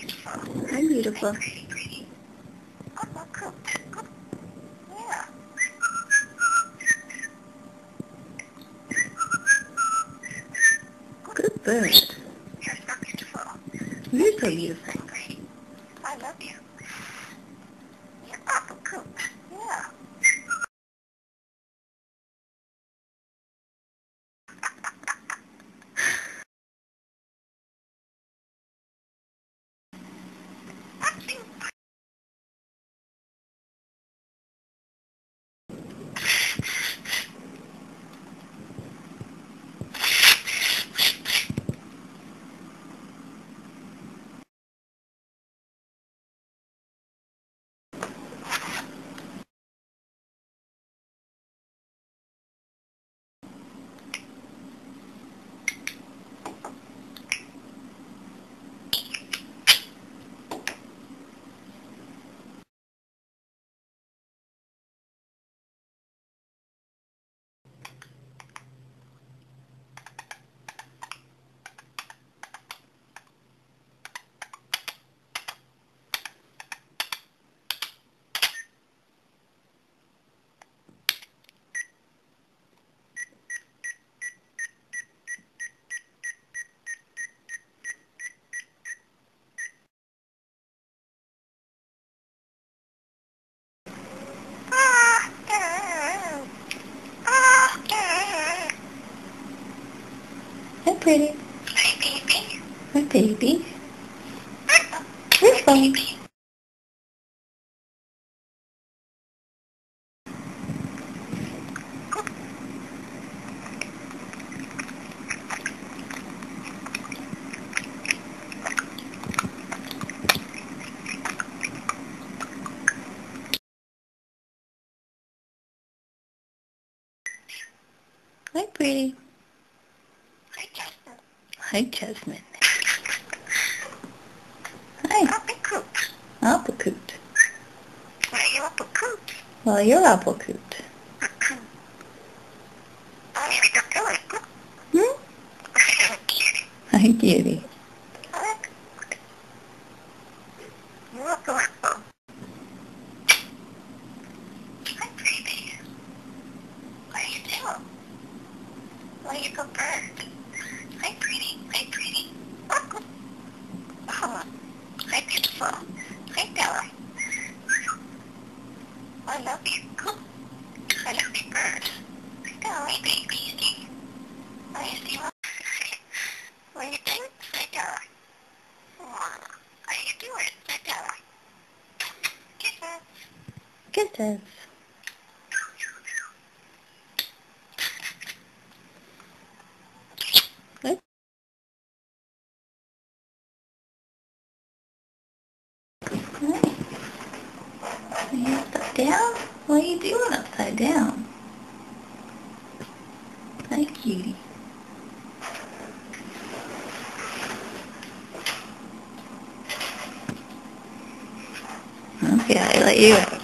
Hi, beautiful. Good bird. You're so beautiful. You're so beautiful. I love you. You're awful cool. Yeah. Hi, pretty. Hi, baby. Hi, baby. Where's baby? Hi, pretty. Hi, Jasmine. Hi, Jasmine. Hi. Applecoot. Applecoot. Why are you Applecoot? Well, you're Applecoot. Hmm? Hi, kitty. You're adorable. Hi, baby. What are you doing? Why are you so bird? Hi, pretty. Hi, pretty. Oh. Hi, beautiful. Hi, Bella. I love you. I love you, bird. Hi, baby. Are you still up? What do you think? Hi, Bella. How you doing? Hi, Bella. Kisses. Kisses. What? Are you upside down? What are you doing upside down? Hi, cutie. Okay, I let you out.